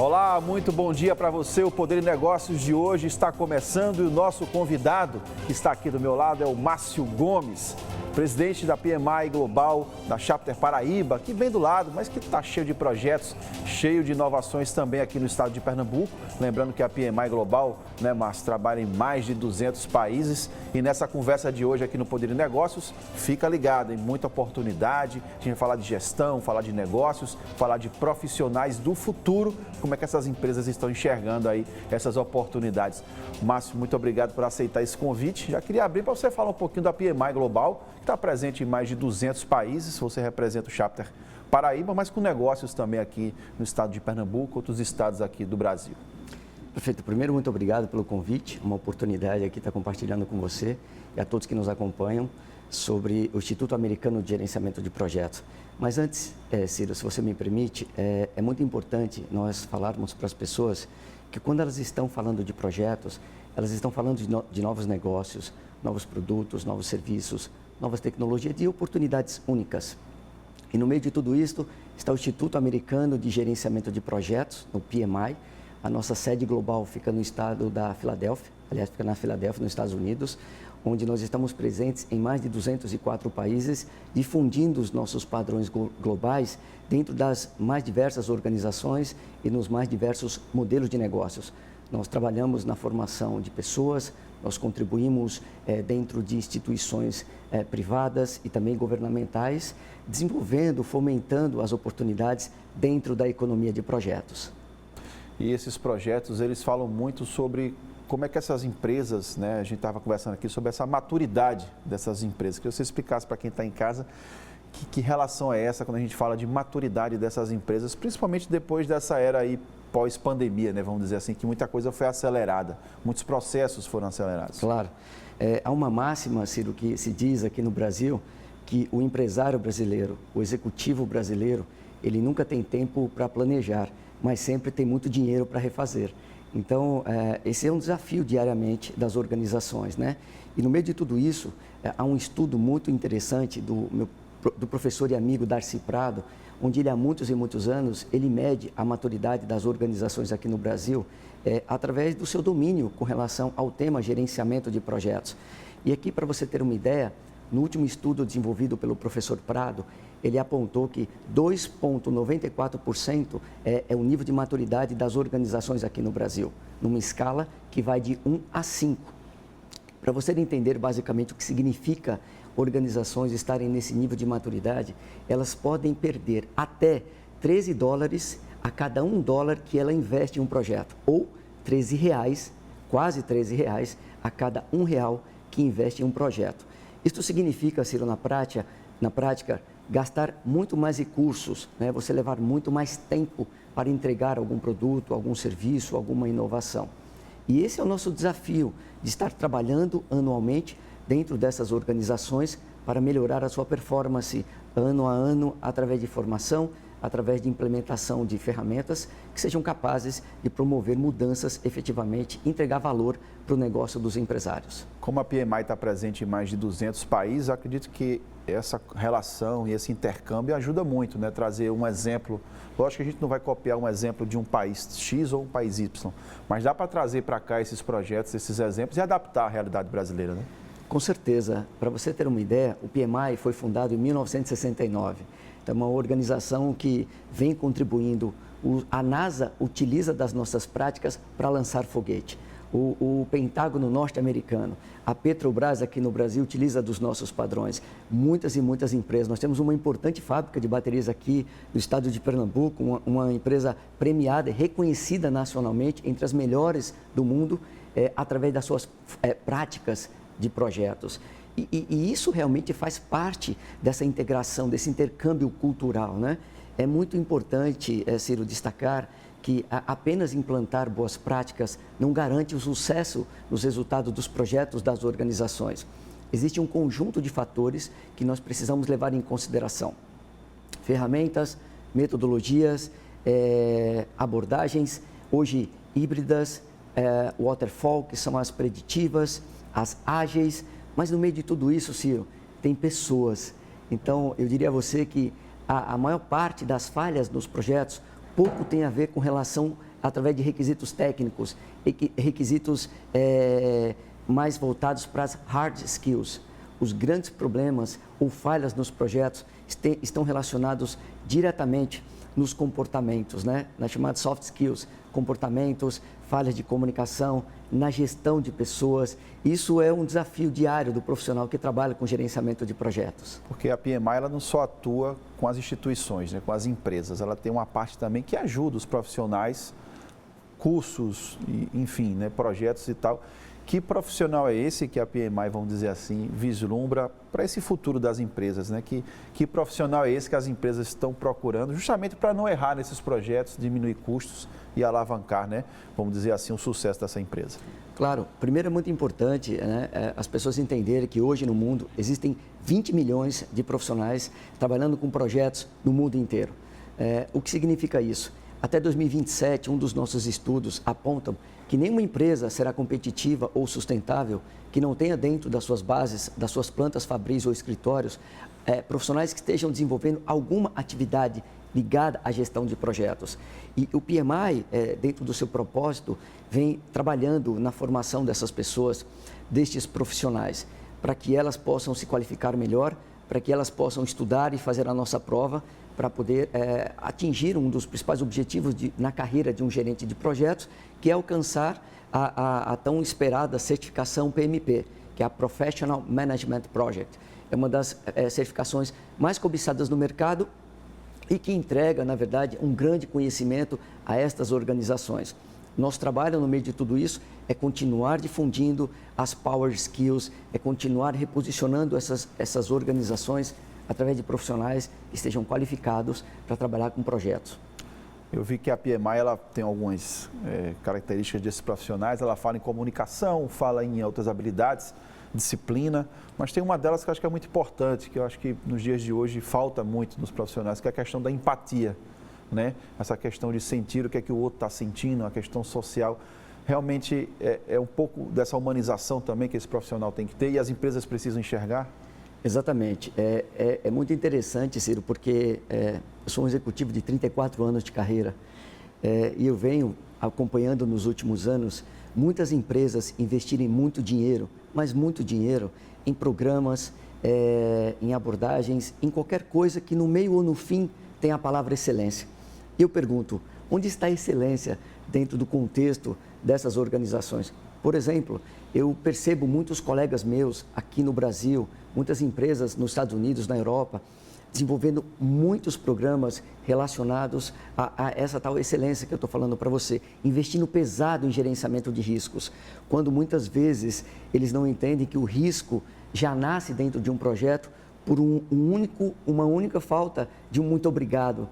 Olá, muito bom dia para você. O Poder e Negócios de hoje está começando e o nosso convidado que está aqui do meu lado é o Márcio Gomes, presidente da PMI Global, da Chapter Paraíba, que vem do lado, mas que está cheio de projetos, cheio de inovações também aqui no estado de Pernambuco. Lembrando que a PMI Global, né, Márcio, trabalha em mais de 200 países e nessa conversa de hoje aqui no Poder e Negócios, fica ligado, em muita oportunidade. A gente vai falar de gestão, falar de negócios, falar de profissionais do futuro, como é que essas empresas estão enxergando aí essas oportunidades. Márcio, muito obrigado por aceitar esse convite. Já queria abrir para você falar um pouquinho da PMI Global, que está presente em mais de 200 países. Você representa o Chapter Paraíba, mas com negócios também aqui no estado de Pernambuco, outros estados aqui do Brasil. Perfeito. Primeiro, muito obrigado pelo convite. Uma oportunidade aqui estar compartilhando com você e a todos que nos acompanham sobre o Instituto Americano de Gerenciamento de Projetos. Mas antes, Ciro, se você me permite, é muito importante nós falarmos para as pessoas que quando elas estão falando de projetos, elas estão falando de novos negócios, novos produtos, novos serviços, novas tecnologias e oportunidades únicas. E no meio de tudo isso está o Instituto Americano de Gerenciamento de Projetos, no PMI. A nossa sede global fica no estado da Filadélfia, aliás, fica na Filadélfia, nos Estados Unidos, onde nós estamos presentes em mais de 204 países, difundindo os nossos padrões globais dentro das mais diversas organizações e nos mais diversos modelos de negócios. Nós trabalhamos na formação de pessoas, nós contribuímos dentro de instituições privadas e também governamentais, desenvolvendo, fomentando as oportunidades dentro da economia de projetos. E esses projetos, eles falam muito sobre como é que essas empresas, né, a gente estava conversando aqui sobre essa maturidade dessas empresas. Queria que você explicasse para quem está em casa que relação é essa quando a gente fala de maturidade dessas empresas, principalmente depois dessa era aí pós-pandemia, né, vamos dizer assim, que muita coisa foi acelerada, muitos processos foram acelerados. Claro. Há uma máxima, Ciro, que se diz aqui no Brasil, que o empresário brasileiro, o executivo brasileiro, ele nunca tem tempo para planejar, mas sempre tem muito dinheiro para refazer. Então, esse é um desafio diariamente das organizações, né? E no meio de tudo isso, há um estudo muito interessante do professor e amigo Darcy Prado, onde ele há muitos e muitos anos, ele mede a maturidade das organizações aqui no Brasil através do seu domínio com relação ao tema gerenciamento de projetos. E aqui, para você ter uma ideia, no último estudo desenvolvido pelo professor Prado, ele apontou que 2,94% é o nível de maturidade das organizações aqui no Brasil, numa escala que vai de 1 a 5. Para você entender basicamente o que significa organizações estarem nesse nível de maturidade, elas podem perder até $13 a cada $1 que ela investe em um projeto, ou R$13, quase R$13 a cada R$1 que investe em um projeto. Isso significa, Ciro, na prática, gastar muito mais recursos, né? Você levar muito mais tempo para entregar algum produto, algum serviço, alguma inovação. E esse é o nosso desafio, de estar trabalhando anualmente dentro dessas organizações para melhorar a sua performance ano a ano, através de formação, através de implementação de ferramentas que sejam capazes de promover mudanças efetivamente, entregar valor para o negócio dos empresários. Como a PMI está presente em mais de 200 países, eu acredito que essa relação e esse intercâmbio ajuda muito, né? Trazer um exemplo. Lógico que a gente não vai copiar um exemplo de um país X ou um país Y, mas dá para trazer para cá esses projetos, esses exemplos e adaptar à realidade brasileira, né? Com certeza. Para você ter uma ideia, o PMI foi fundado em 1969. É uma organização que vem contribuindo. A NASA utiliza das nossas práticas para lançar foguete. O Pentágono norte-americano, a Petrobras aqui no Brasil utiliza dos nossos padrões. Muitas e muitas empresas. Nós temos uma importante fábrica de baterias aqui no estado de Pernambuco, uma empresa premiada e reconhecida nacionalmente entre as melhores do mundo, através das suas práticas de projetos. E isso realmente faz parte dessa integração, desse intercâmbio cultural, né? É muito importante, Ciro, destacar que apenas implantar boas práticas não garante o sucesso nos resultados dos projetos das organizações. Existe um conjunto de fatores que nós precisamos levar em consideração. Ferramentas, metodologias, abordagens, hoje híbridas, waterfall, que são as preditivas, as ágeis, mas no meio de tudo isso, Ciro, tem pessoas. Então, eu diria a você que a maior parte das falhas nos projetos pouco tem a ver com relação através de requisitos técnicos, requisitos mais voltados para as hard skills. Os grandes problemas ou falhas nos projetos estão relacionados diretamente nos comportamentos, né? Nas chamadas soft skills, comportamentos, falhas de comunicação, na gestão de pessoas. Isso é um desafio diário do profissional que trabalha com gerenciamento de projetos. Porque a PMI ela não só atua com as instituições, né, com as empresas, ela tem uma parte também que ajuda os profissionais, cursos, enfim, né, projetos e tal. Que profissional é esse que a PMI, vamos dizer assim, vislumbra para esse futuro das empresas, né? Que profissional é esse que as empresas estão procurando justamente para não errar nesses projetos, diminuir custos e alavancar, né? Vamos dizer assim, o sucesso dessa empresa? Claro, primeiro é muito importante, né, as pessoas entenderem que hoje no mundo existem 20 milhões de profissionais trabalhando com projetos no mundo inteiro. O que significa isso? Até 2027, um dos nossos estudos aponta que nenhuma empresa será competitiva ou sustentável que não tenha dentro das suas bases, das suas plantas fabris ou escritórios, profissionais que estejam desenvolvendo alguma atividade ligada à gestão de projetos. E o PMI, dentro do seu propósito, vem trabalhando na formação dessas pessoas, destes profissionais, para que elas possam se qualificar melhor, para que elas possam estudar e fazer a nossa prova, para poder atingir um dos principais objetivos na carreira de um gerente de projetos, que é alcançar a tão esperada certificação PMP, que é a Professional Management Project. É uma das certificações mais cobiçadas no mercado e que entrega, na verdade, um grande conhecimento a estas organizações. Nosso trabalho no meio de tudo isso é continuar difundindo as power skills, é continuar reposicionando essas organizações através de profissionais que estejam qualificados para trabalhar com projetos. Eu vi que a PMI ela tem algumas características desses profissionais, ela fala em comunicação, fala em outras habilidades, disciplina, mas tem uma delas que eu acho que é muito importante, que eu acho que nos dias de hoje falta muito nos profissionais, que é a questão da empatia, né? Essa questão de sentir o que é que o outro está sentindo, a questão social. Realmente é um pouco dessa humanização também que esse profissional tem que ter e as empresas precisam enxergar? Exatamente. É muito interessante, Ciro, porque eu sou um executivo de 34 anos de carreira e eu venho acompanhando nos últimos anos muitas empresas investirem muito dinheiro, mas muito dinheiro, em programas, em abordagens, em qualquer coisa que no meio ou no fim tenha a palavra excelência. Eu pergunto, onde está a excelência dentro do contexto dessas organizações? Por exemplo, eu percebo muitos colegas meus aqui no Brasil, muitas empresas nos Estados Unidos, na Europa, desenvolvendo muitos programas relacionados a essa tal excelência que eu estou falando para você, investindo pesado em gerenciamento de riscos, quando muitas vezes eles não entendem que o risco já nasce dentro de um projeto por uma única falta de um muito obrigado.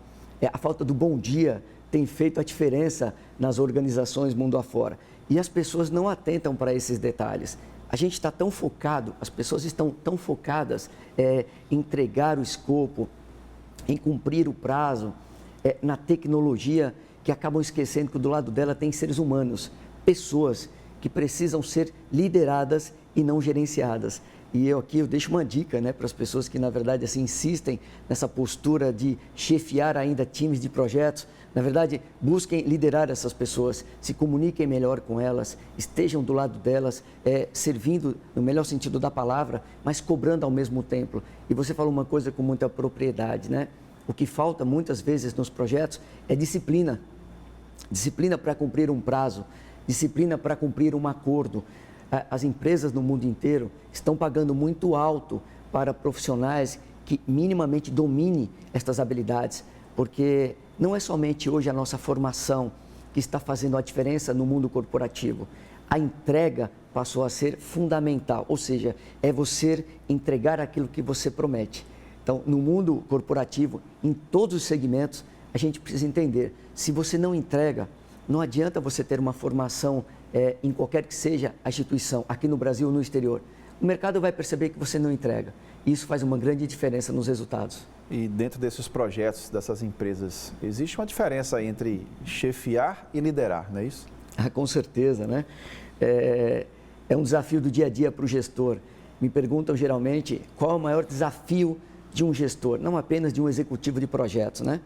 A falta do bom dia tem feito a diferença nas organizações mundo afora. E as pessoas não atentam para esses detalhes. A gente está tão focado, as pessoas estão tão focadas em entregar o escopo, em cumprir o prazo, na tecnologia, que acabam esquecendo que do lado dela tem seres humanos, pessoas que precisam ser lideradas e não gerenciadas. E eu deixo uma dica, né, para as pessoas que, na verdade, assim, insistem nessa postura de chefiar ainda times de projetos. Na verdade, busquem liderar essas pessoas, se comuniquem melhor com elas, estejam do lado delas, servindo no melhor sentido da palavra, mas cobrando ao mesmo tempo. E você falou uma coisa com muita propriedade, né? O que falta muitas vezes nos projetos é disciplina. Disciplina para cumprir um prazo, disciplina para cumprir um acordo. As empresas no mundo inteiro estão pagando muito alto para profissionais que minimamente dominem estas habilidades, porque não é somente hoje a nossa formação que está fazendo a diferença no mundo corporativo. A entrega passou a ser fundamental, ou seja, é você entregar aquilo que você promete. Então, no mundo corporativo, em todos os segmentos, a gente precisa entender, se você não entrega, não adianta você ter uma formação em qualquer que seja a instituição, aqui no Brasil ou no exterior. O mercado vai perceber que você não entrega. Isso faz uma grande diferença nos resultados. E dentro desses projetos, dessas empresas, existe uma diferença entre chefiar e liderar, não é isso? Com certeza, né? É um desafio do dia a dia para o gestor. Me perguntam geralmente qual é o maior desafio de um gestor, não apenas de um executivo de projetos, né?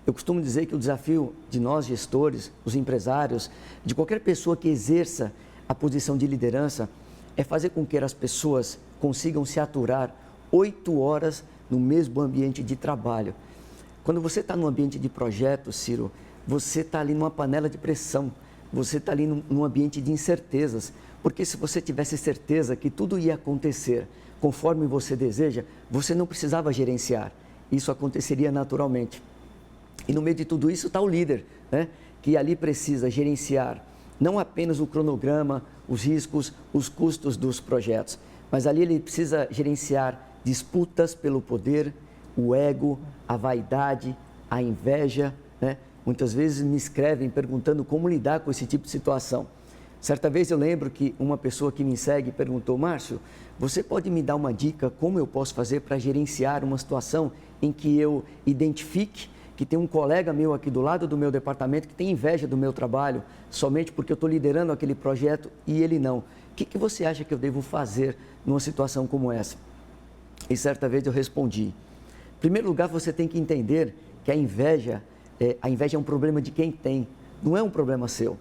Eu costumo dizer que o desafio de nós gestores, os empresários, de qualquer pessoa que exerça a posição de liderança, é fazer com que as pessoas consigam se aturar 8 horas no mesmo ambiente de trabalho. Quando você está num ambiente de projeto, Ciro, você está ali numa panela de pressão, você está ali num ambiente de incertezas, porque se você tivesse certeza que tudo ia acontecer conforme você deseja, você não precisava gerenciar, isso aconteceria naturalmente. E no meio de tudo isso está o líder, né? Que ali precisa gerenciar não apenas o cronograma, os riscos, os custos dos projetos, mas ali ele precisa gerenciar disputas pelo poder, o ego, a vaidade, a inveja, né? Muitas vezes me escrevem perguntando como lidar com esse tipo de situação. Certa vez eu lembro que uma pessoa que me segue perguntou: Márcio, você pode me dar uma dica como eu posso fazer para gerenciar uma situação em que eu identifique que tem um colega meu aqui do lado do meu departamento que tem inveja do meu trabalho, somente porque eu estou liderando aquele projeto e ele não. O que você acha que eu devo fazer numa situação como essa? E certa vez eu respondi: em primeiro lugar, você tem que entender que a inveja é um problema de quem tem, não é um problema seu.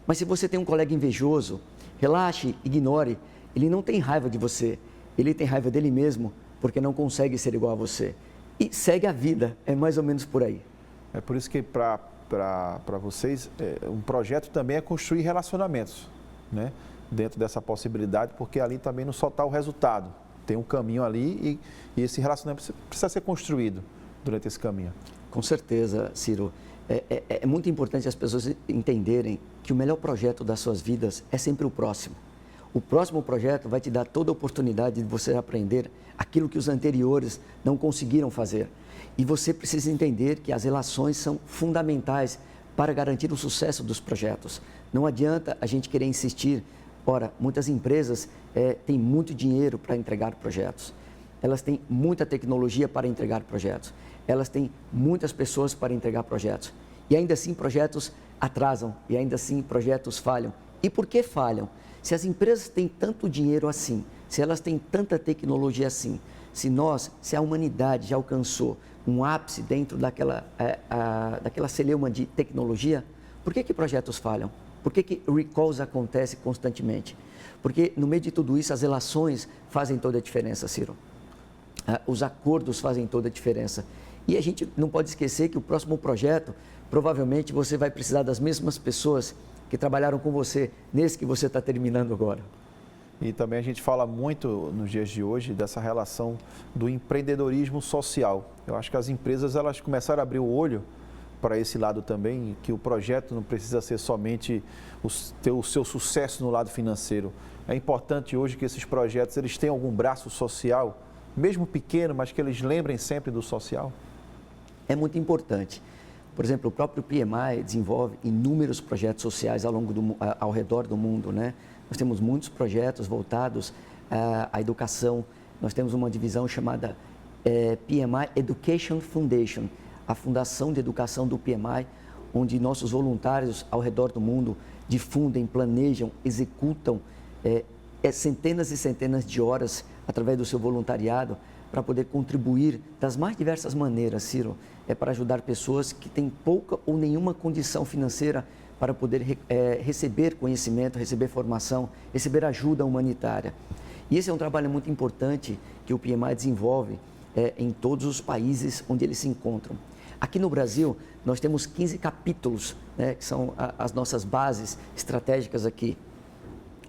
Mas se você tem um colega invejoso, relaxe, ignore, ele não tem raiva de você, ele tem raiva dele mesmo, porque não consegue ser igual a você. E segue a vida, é mais ou menos por aí. É por isso que para vocês, um projeto também é construir relacionamentos, né? Dentro dessa possibilidade, porque ali também não só está o resultado, tem um caminho ali e esse relacionamento precisa ser construído durante esse caminho. Com certeza, Ciro. É muito importante as pessoas entenderem que o melhor projeto das suas vidas é sempre o próximo. O próximo projeto vai te dar toda a oportunidade de você aprender aquilo que os anteriores não conseguiram fazer. E você precisa entender que as relações são fundamentais para garantir o sucesso dos projetos. Não adianta a gente querer insistir. Ora, muitas empresas têm muito dinheiro para entregar projetos. Elas têm muita tecnologia para entregar projetos. Elas têm muitas pessoas para entregar projetos. E ainda assim projetos atrasam, e ainda assim projetos falham. E por que falham? Se as empresas têm tanto dinheiro assim, se elas têm tanta tecnologia assim, se a humanidade já alcançou um ápice dentro daquela celeuma de tecnologia, por que projetos falham? Por que recalls acontecem constantemente? Porque no meio de tudo isso as relações fazem toda a diferença, Ciro. Os acordos fazem toda a diferença. E a gente não pode esquecer que o próximo projeto, provavelmente você vai precisar das mesmas pessoas que trabalharam com você nesse que você está terminando agora. E também a gente fala muito nos dias de hoje dessa relação do empreendedorismo social. Eu acho que as empresas elas começaram a abrir o olho para esse lado também, que o projeto não precisa ser somente ter o seu sucesso no lado financeiro. É importante hoje que esses projetos eles tenham algum braço social, mesmo pequeno, mas que eles lembrem sempre do social. É muito importante. Por exemplo, o próprio PMI desenvolve inúmeros projetos sociais ao redor do mundo, né? Nós temos muitos projetos voltados à educação. Nós temos uma divisão chamada PMI Education Foundation, a fundação de educação do PMI, onde nossos voluntários ao redor do mundo difundem, planejam, executam centenas e centenas de horas através do seu voluntariado para poder contribuir das mais diversas maneiras, Ciro, para ajudar pessoas que têm pouca ou nenhuma condição financeira para poder receber conhecimento, receber formação, receber ajuda humanitária. E esse é um trabalho muito importante que o PMI desenvolve em todos os países onde eles se encontram. Aqui no Brasil, nós temos 15 capítulos, né, que são as nossas bases estratégicas aqui,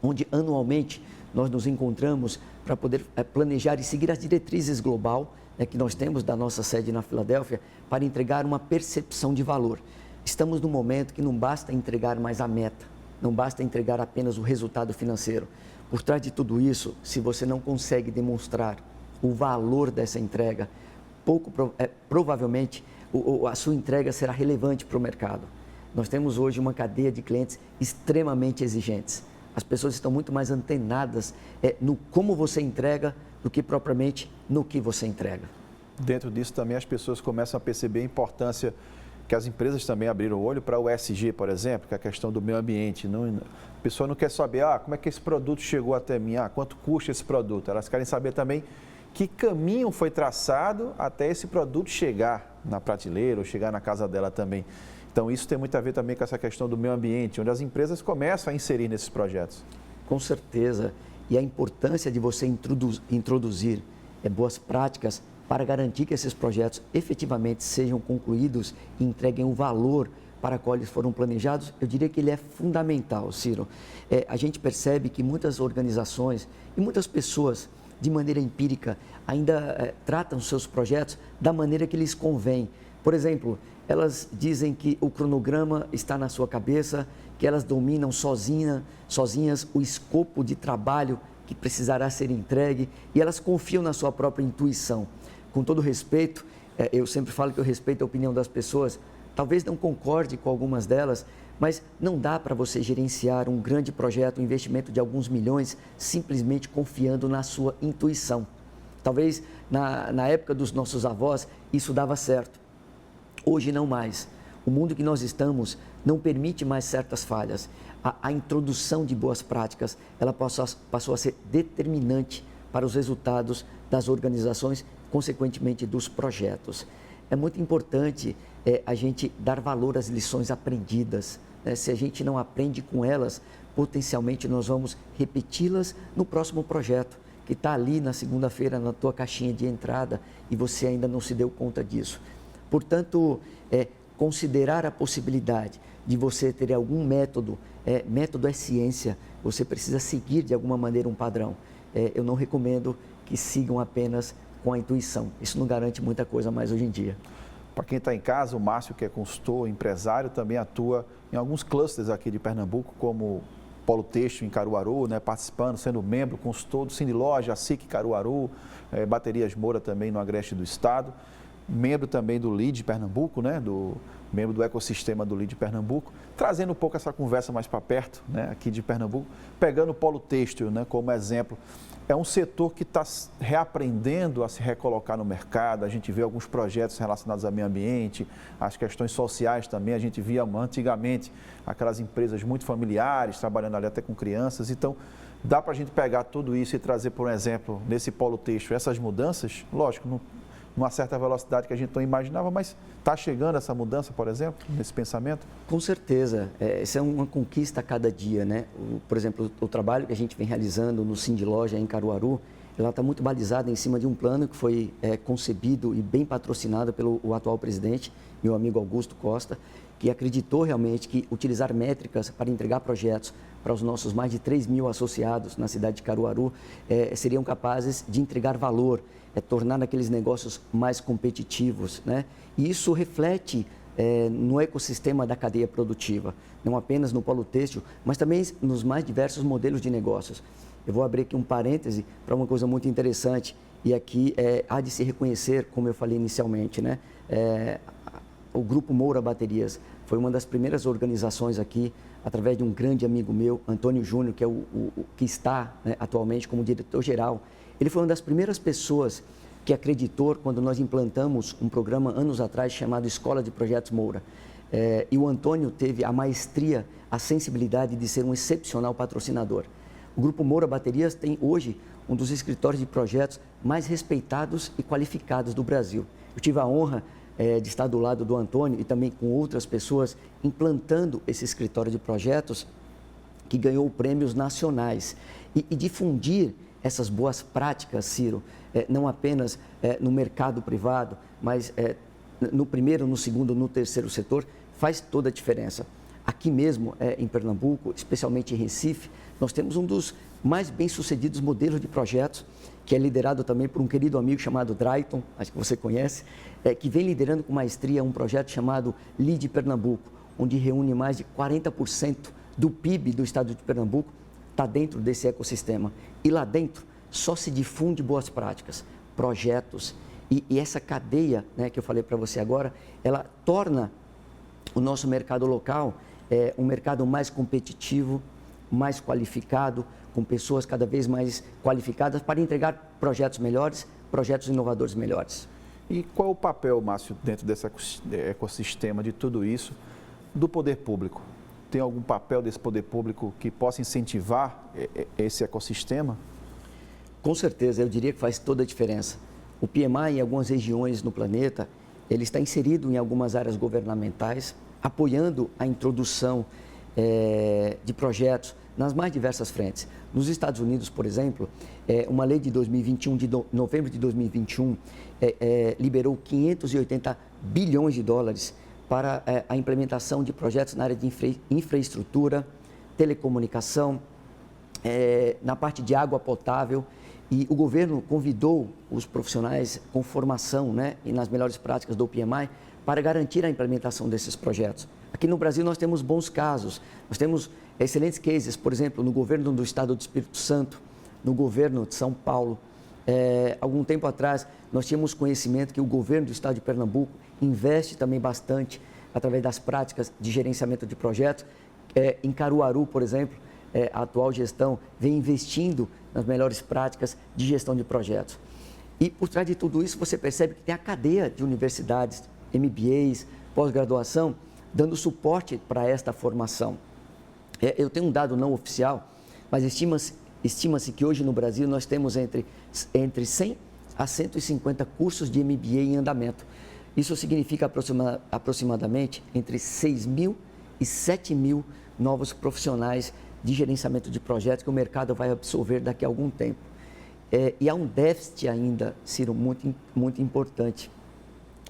onde anualmente nós nos encontramos para poder planejar e seguir as diretrizes global que nós temos da nossa sede na Filadélfia para entregar uma percepção de valor. Estamos num momento que não basta entregar mais a meta, não basta entregar apenas o resultado financeiro. Por trás de tudo isso, se você não consegue demonstrar o valor dessa entrega, provavelmente a sua entrega será relevante para o mercado. Nós temos hoje uma cadeia de clientes extremamente exigentes. As pessoas estão muito mais antenadas no como você entrega do que propriamente no que você entrega. Dentro disso também as pessoas começam a perceber a importância que as empresas também abriram o olho para o ESG, por exemplo, que é a questão do meio ambiente. A pessoa não quer saber como é que esse produto chegou até mim, quanto custa esse produto. Elas querem saber também que caminho foi traçado até esse produto chegar na prateleira ou chegar na casa dela também. Então, isso tem muito a ver também com essa questão do meio ambiente, onde as empresas começam a inserir nesses projetos. Com certeza. E a importância de você introduzir boas práticas para garantir que esses projetos efetivamente sejam concluídos e entreguem o valor para qual eles foram planejados, eu diria que ele é fundamental, Ciro. A gente percebe que muitas organizações e muitas pessoas, de maneira empírica, ainda tratam seus projetos da maneira que lhes convém. Por exemplo, elas dizem que o cronograma está na sua cabeça, que elas dominam sozinhas o escopo de trabalho que precisará ser entregue e elas confiam na sua própria intuição. Com todo respeito, eu sempre falo que eu respeito a opinião das pessoas, talvez não concorde com algumas delas, mas não dá para você gerenciar um grande projeto, um investimento de alguns milhões, simplesmente confiando na sua intuição. Talvez na época dos nossos avós isso dava certo, hoje não mais. O mundo que nós estamos não permite mais certas falhas. A introdução de boas práticas, ela passou a ser determinante para os resultados das organizações, consequentemente dos projetos. É muito importante a gente dar valor às lições aprendidas. Se a gente não aprende com elas, potencialmente nós vamos repeti-las no próximo projeto, que está ali na segunda-feira na tua caixinha de entrada e você ainda não se deu conta disso. Portanto, considerar a possibilidade de você ter algum método, método é ciência, você precisa seguir de alguma maneira um padrão. Eu não recomendo que sigam apenas com a intuição, isso não garante muita coisa mais hoje em dia. Para quem está em casa, o Márcio, que é consultor, empresário, também atua em alguns clusters aqui de Pernambuco, como Polo Têxtil em Caruaru, né, participando, sendo membro, consultor do Cine Loja, a SIC Caruaru, Baterias Moura também no agreste do estado, membro também do LEAD Pernambuco, né, membro do ecossistema do LEAD Pernambuco, trazendo um pouco essa conversa mais para perto, né, aqui de Pernambuco, pegando o Polo Têxtil, né, como exemplo. É um setor que está reaprendendo a se recolocar no mercado, a gente vê alguns projetos relacionados ao meio ambiente, as questões sociais também, a gente via antigamente aquelas empresas muito familiares, trabalhando ali até com crianças, então dá para a gente pegar tudo isso e trazer, por exemplo, nesse Polo Têxtil, essas mudanças, lógico, numa certa velocidade que a gente não imaginava, mas está chegando essa mudança, por exemplo, nesse pensamento? Com certeza, isso é uma conquista a cada dia, né? Por exemplo, o trabalho que a gente vem realizando no Cine Loja em Caruaru, ela está muito balizada em cima de um plano que foi concebido e bem patrocinado pelo atual presidente, meu amigo Augusto Costa, que acreditou realmente que utilizar métricas para entregar projetos para os nossos mais de 3 mil associados na cidade de Caruaru seriam capazes de entregar valor, tornar aqueles negócios mais competitivos, né? E isso reflete no ecossistema da cadeia produtiva, não apenas no polo têxtil, mas também nos mais diversos modelos de negócios. Eu vou abrir aqui um parêntese para uma coisa muito interessante, e aqui há de se reconhecer, como eu falei inicialmente, né? O Grupo Moura Baterias foi uma das primeiras organizações aqui, através de um grande amigo meu, Antônio Júnior, que é o que está, né, atualmente como diretor-geral. Ele foi uma das primeiras pessoas que acreditou quando nós implantamos um programa anos atrás chamado Escola de Projetos Moura. E o Antônio teve a maestria, a sensibilidade de ser um excepcional patrocinador. O Grupo Moura Baterias tem hoje um dos escritórios de projetos mais respeitados e qualificados do Brasil. Eu tive a honra de estar do lado do Antônio e também com outras pessoas implantando esse escritório de projetos que ganhou prêmios nacionais e difundir essas boas práticas, Ciro, não apenas no mercado privado, mas no primeiro, no segundo, no terceiro setor, faz toda a diferença. Aqui mesmo em Pernambuco, especialmente em Recife, nós temos um dos mais bem-sucedidos modelos de projetos, que é liderado também por um querido amigo chamado Drayton, acho que você conhece, que vem liderando com maestria um projeto chamado LEAD Pernambuco, onde reúne mais de 40% do PIB do estado de Pernambuco, está dentro desse ecossistema. E lá dentro só se difunde boas práticas, projetos, e essa cadeia, né, que eu falei para você agora, ela torna o nosso mercado local um mercado mais competitivo, mais qualificado, com pessoas cada vez mais qualificadas para entregar projetos melhores, projetos inovadores melhores. E qual é o papel, Márcio, dentro desse ecossistema de tudo isso, do poder público? Tem algum papel desse poder público que possa incentivar esse ecossistema? Com certeza, eu diria que faz toda a diferença. O PMI, em algumas regiões no planeta, ele está inserido em algumas áreas governamentais, apoiando a introdução de projetos nas mais diversas frentes. Nos Estados Unidos, por exemplo, uma lei de 2021, de novembro de 2021, liberou 580 bilhões de dólares para a implementação de projetos na área de infraestrutura, telecomunicação, na parte de água potável. E o governo convidou os profissionais com formação, né, e nas melhores práticas do PMI para garantir a implementação desses projetos. Aqui no Brasil nós temos bons casos, nós temos excelentes cases, por exemplo, no governo do estado do Espírito Santo, no governo de São Paulo. Algum tempo atrás nós tínhamos conhecimento que o governo do estado de Pernambuco investe também bastante através das práticas de gerenciamento de projetos. Em Caruaru, por exemplo, a atual gestão vem investindo nas melhores práticas de gestão de projetos. E por trás de tudo isso, você percebe que tem a cadeia de universidades, MBAs, pós-graduação, dando suporte para esta formação. Eu tenho um dado não oficial, mas estima-se que hoje no Brasil nós temos entre 100 a 150 cursos de MBA em andamento. Isso significa aproximadamente entre 6 mil e 7 mil novos profissionais de gerenciamento de projetos que o mercado vai absorver daqui a algum tempo. E há um déficit ainda, Ciro, muito importante.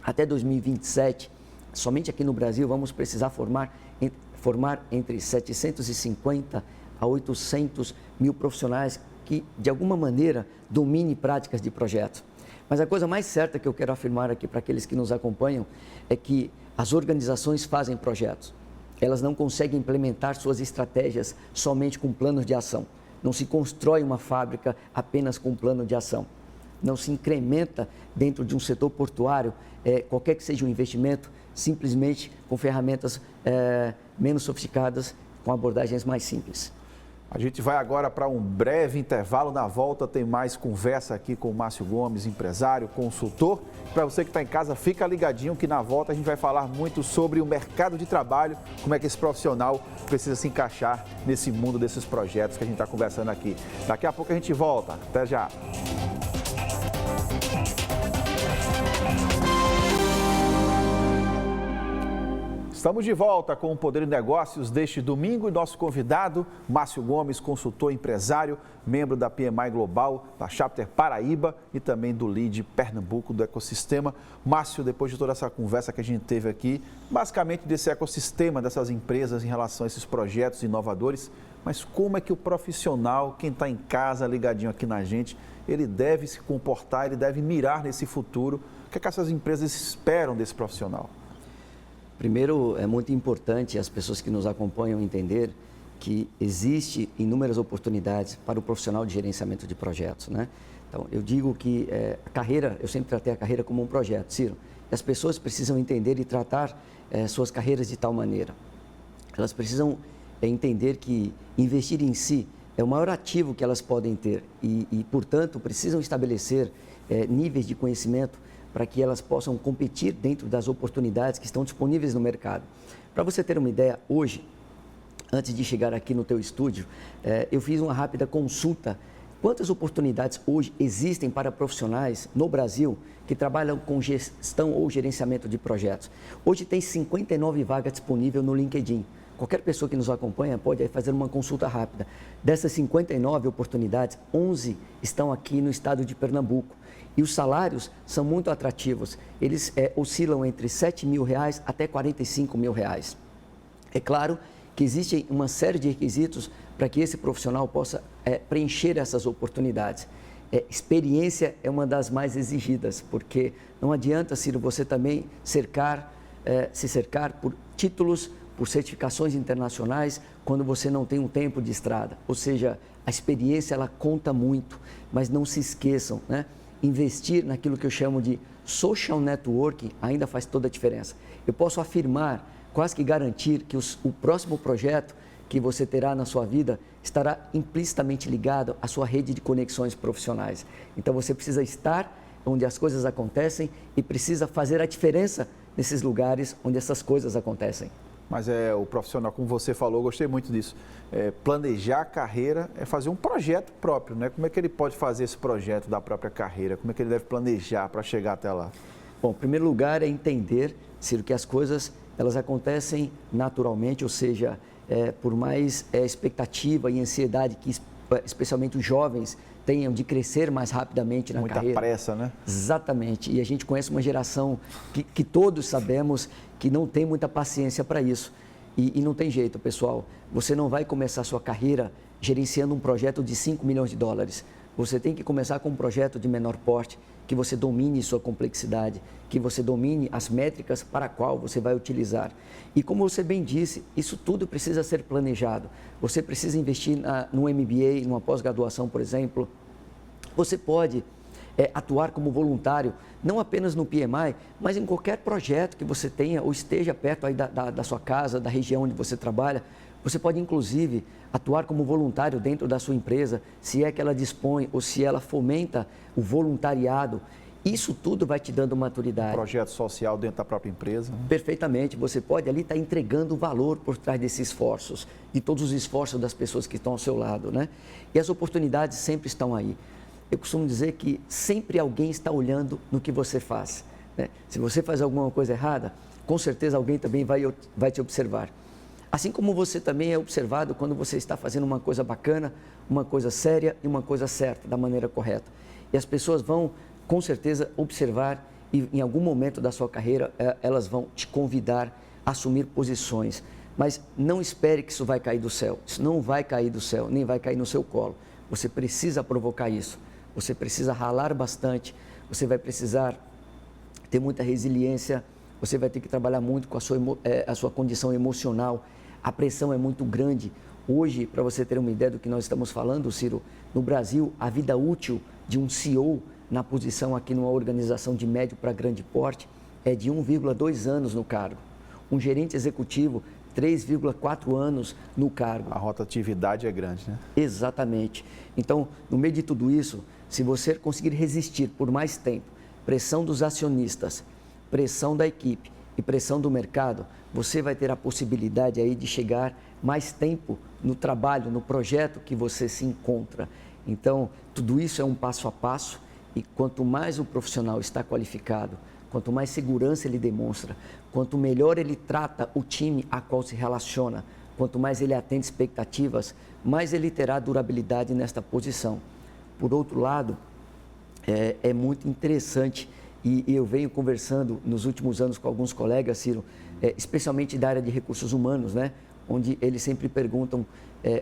Até 2027, somente aqui no Brasil, vamos precisar formar entre 750 a 800 mil profissionais que, de alguma maneira, dominem práticas de projetos. Mas a coisa mais certa que eu quero afirmar aqui para aqueles que nos acompanham é que as organizações fazem projetos. Elas não conseguem implementar suas estratégias somente com planos de ação. Não se constrói uma fábrica apenas com um plano de ação. Não se incrementa dentro de um setor portuário, qualquer que seja o investimento, simplesmente com ferramentas menos sofisticadas, com abordagens mais simples. A gente vai agora para um breve intervalo. Na volta tem mais conversa aqui com o Márcio Gomes, empresário, consultor. Para você que está em casa, fica ligadinho que na volta a gente vai falar muito sobre o mercado de trabalho, como é que esse profissional precisa se encaixar nesse mundo desses projetos que a gente está conversando aqui. Daqui a pouco a gente volta. Até já! Estamos de volta com o Poder de Negócios deste domingo e nosso convidado, Márcio Gomes, consultor empresário, membro da PMI Global, da Chapter Paraíba e também do LEAD Pernambuco, do ecossistema. Márcio, depois de toda essa conversa que a gente teve aqui, basicamente desse ecossistema dessas empresas em relação a esses projetos inovadores, mas como é que o profissional, quem está em casa ligadinho aqui na gente, ele deve se comportar, ele deve mirar nesse futuro? O que é que essas empresas esperam desse profissional? Primeiro, é muito importante as pessoas que nos acompanham entender que existe inúmeras oportunidades para o profissional de gerenciamento de projetos, né? Então, eu digo que a carreira, eu sempre tratei a carreira como um projeto, Ciro. E as pessoas precisam entender e tratar suas carreiras de tal maneira. Elas precisam entender que investir em si é o maior ativo que elas podem ter e portanto, precisam estabelecer níveis de conhecimento para que elas possam competir dentro das oportunidades que estão disponíveis no mercado. Para você ter uma ideia, hoje, antes de chegar aqui no teu estúdio, eu fiz uma rápida consulta. Quantas oportunidades hoje existem para profissionais no Brasil que trabalham com gestão ou gerenciamento de projetos? Hoje tem 59 vagas disponíveis no LinkedIn. Qualquer pessoa que nos acompanha pode fazer uma consulta rápida. Dessas 59 oportunidades, 11 estão aqui no estado de Pernambuco. E os salários são muito atrativos. Eles oscilam entre R$7 mil até R$45 mil. É claro que existe uma série de requisitos para que esse profissional possa preencher essas oportunidades. Experiência é uma das mais exigidas, porque não adianta, Ciro, você também se cercar por títulos, por certificações internacionais, quando você não tem um tempo de estrada. Ou seja, a experiência ela conta muito, mas não se esqueçam, né? Investir naquilo que eu chamo de social networking ainda faz toda a diferença. Eu posso afirmar, quase que garantir, que o próximo projeto que você terá na sua vida estará implicitamente ligado à sua rede de conexões profissionais. Então você precisa estar onde as coisas acontecem e precisa fazer a diferença nesses lugares onde essas coisas acontecem. Mas o profissional, como você falou, eu gostei muito disso. Planejar a carreira é fazer um projeto próprio, né? Como é que ele pode fazer esse projeto da própria carreira? Como é que ele deve planejar para chegar até lá? Bom, em primeiro lugar é entender, Ciro, que as coisas elas acontecem naturalmente, ou seja, por mais expectativa e ansiedade que especialmente os jovens tenham de crescer mais rapidamente na carreira. Muita pressa, né? Exatamente. E a gente conhece uma geração que todos sabemos que não tem muita paciência para isso. E não tem jeito, pessoal. Você não vai começar a sua carreira gerenciando um projeto de 5 milhões de dólares. Você tem que começar com um projeto de menor porte, que você domine sua complexidade, que você domine as métricas para a qual você vai utilizar. E como você bem disse, isso tudo precisa ser planejado. Você precisa investir no MBA, numa pós-graduação, por exemplo. Você pode atuar como voluntário, não apenas no PMI, mas em qualquer projeto que você tenha ou esteja perto aí da sua casa, da região onde você trabalha. Você pode, inclusive, atuar como voluntário dentro da sua empresa, se é que ela dispõe ou se ela fomenta o voluntariado. Isso tudo vai te dando maturidade. Projeto social dentro da própria empresa. Né? Perfeitamente. Você pode ali estar entregando valor por trás desses esforços, de todos os esforços das pessoas que estão ao seu lado, né? E as oportunidades sempre estão aí. Eu costumo dizer que sempre alguém está olhando no que você faz, né? Se você faz alguma coisa errada, com certeza alguém também vai te observar. Assim como você também é observado quando você está fazendo uma coisa bacana, uma coisa séria e uma coisa certa, da maneira correta. E as pessoas vão, com certeza, observar e em algum momento da sua carreira, elas vão te convidar a assumir posições. Mas não espere que isso vai cair do céu. Isso não vai cair do céu, nem vai cair no seu colo. Você precisa provocar isso. Você precisa ralar bastante. Você vai precisar ter muita resiliência. Você vai ter que trabalhar muito com a sua condição emocional. A pressão é muito grande. Hoje, para você ter uma ideia do que nós estamos falando, Ciro, no Brasil, a vida útil de um CEO na posição aqui numa organização de médio para grande porte é de 1,2 anos no cargo. Um gerente executivo, 3,4 anos no cargo. A rotatividade é grande, né? Exatamente. Então, no meio de tudo isso, se você conseguir resistir por mais tempo, pressão dos acionistas, pressão da equipe e pressão do mercado, você vai ter a possibilidade aí de chegar mais tempo no trabalho, no projeto que você se encontra. Então, tudo isso é um passo a passo e quanto mais o profissional está qualificado, quanto mais segurança ele demonstra, quanto melhor ele trata o time a qual se relaciona, quanto mais ele atende expectativas, mais ele terá durabilidade nesta posição. Por outro lado, é muito interessante e eu venho conversando nos últimos anos com alguns colegas, Ciro, especialmente da área de recursos humanos, né? Onde eles sempre perguntam,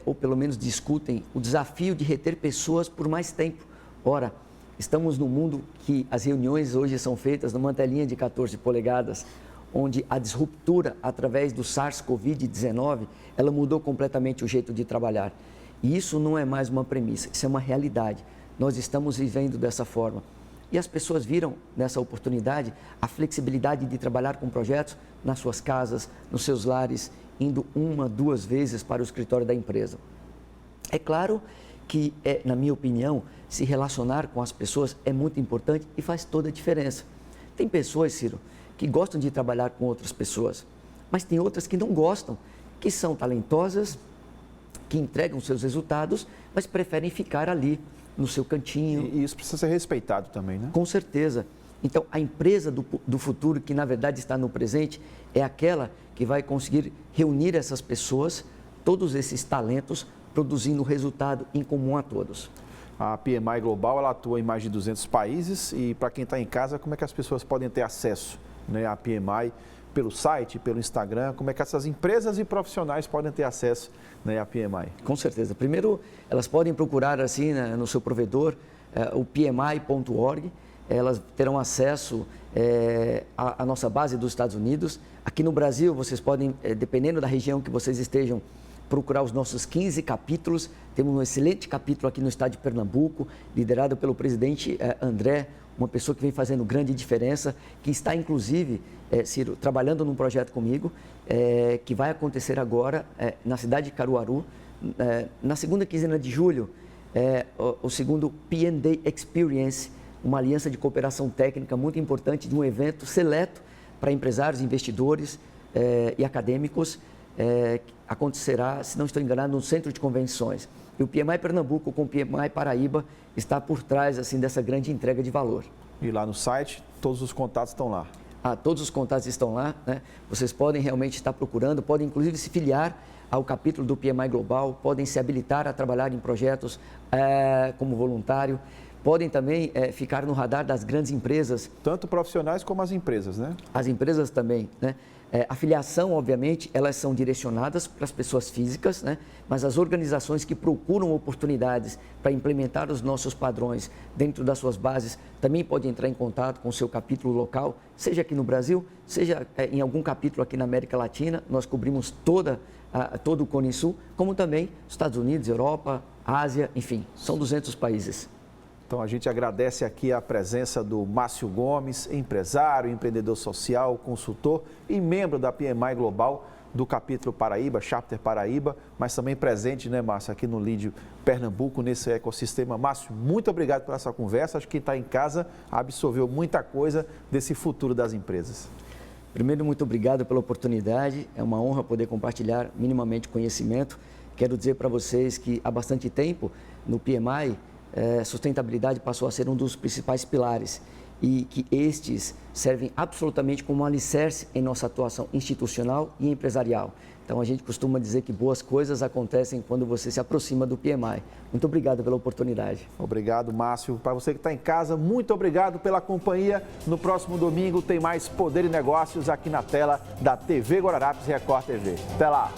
ou pelo menos discutem, o desafio de reter pessoas por mais tempo. Ora, estamos num mundo que as reuniões hoje são feitas numa telinha de 14 polegadas, onde a disruptura através do SARS-CoV-19, ela mudou completamente o jeito de trabalhar. E isso não é mais uma premissa, isso é uma realidade. Nós estamos vivendo dessa forma. E as pessoas viram nessa oportunidade a flexibilidade de trabalhar com projetos nas suas casas, nos seus lares, indo 1, 2 vezes para o escritório da empresa. É claro que, na minha opinião, se relacionar com as pessoas é muito importante e faz toda a diferença. Tem pessoas, Ciro, que gostam de trabalhar com outras pessoas, mas tem outras que não gostam, que são talentosas, que entregam seus resultados, mas preferem ficar ali no seu cantinho. E isso precisa ser respeitado também, né? Com certeza. Então, a empresa do futuro, que na verdade está no presente, é aquela que vai conseguir reunir essas pessoas, todos esses talentos, produzindo resultado em comum a todos. A PMI Global, ela atua em mais de 200 países e para quem está em casa, como é que as pessoas podem ter acesso, né, à PMI? Pelo site, pelo Instagram, como é que essas empresas e profissionais podem ter acesso, né, à PMI? Com certeza. Primeiro, elas podem procurar assim, né, no seu provedor, o pmi.org, elas terão acesso à nossa base dos Estados Unidos. Aqui no Brasil, vocês podem, dependendo da região que vocês estejam, procurar os nossos 15 capítulos. Temos um excelente capítulo aqui no estado de Pernambuco, liderado pelo presidente André, uma pessoa que vem fazendo grande diferença, que está, inclusive, Ciro, trabalhando num projeto comigo, que vai acontecer agora na cidade de Caruaru, na segunda quinzena de julho, o segundo P&D Experience, uma aliança de cooperação técnica muito importante de um evento seleto para empresários e investidores, e acadêmicos, acontecerá, se não estou enganado, no Centro de Convenções. E o PMI Pernambuco com o PMI Paraíba está por trás assim, dessa grande entrega de valor. E lá no site, todos os contatos estão lá. Todos os contatos estão lá, né? Vocês podem realmente estar procurando, podem inclusive se filiar ao capítulo do PMI Global, podem se habilitar a trabalhar em projetos como voluntário, podem também ficar no radar das grandes empresas. Tanto profissionais como as empresas, né? As empresas também, né? A filiação, obviamente, elas são direcionadas para as pessoas físicas, né? Mas as organizações que procuram oportunidades para implementar os nossos padrões dentro das suas bases também podem entrar em contato com o seu capítulo local, seja aqui no Brasil, seja em algum capítulo aqui na América Latina. Nós cobrimos todo o Cone Sul, como também Estados Unidos, Europa, Ásia, enfim, são 200 países. Então, a gente agradece aqui a presença do Márcio Gomes, empresário, empreendedor social, consultor e membro da PMI Global do capítulo Paraíba, Chapter Paraíba, mas também presente, né, Márcio, aqui no Lead Pernambuco, nesse ecossistema. Márcio, muito obrigado por essa conversa. Acho que quem está em casa absorveu muita coisa desse futuro das empresas. Primeiro, muito obrigado pela oportunidade. É uma honra poder compartilhar minimamente conhecimento. Quero dizer para vocês que há bastante tempo, no PMI, sustentabilidade passou a ser um dos principais pilares e que estes servem absolutamente como um alicerce em nossa atuação institucional e empresarial. Então, a gente costuma dizer que boas coisas acontecem quando você se aproxima do PMI. Muito obrigado pela oportunidade. Obrigado, Márcio. Para você que está em casa, muito obrigado pela companhia. No próximo domingo tem mais Poder e Negócios aqui na tela da TV Guararapes Record TV. Até lá!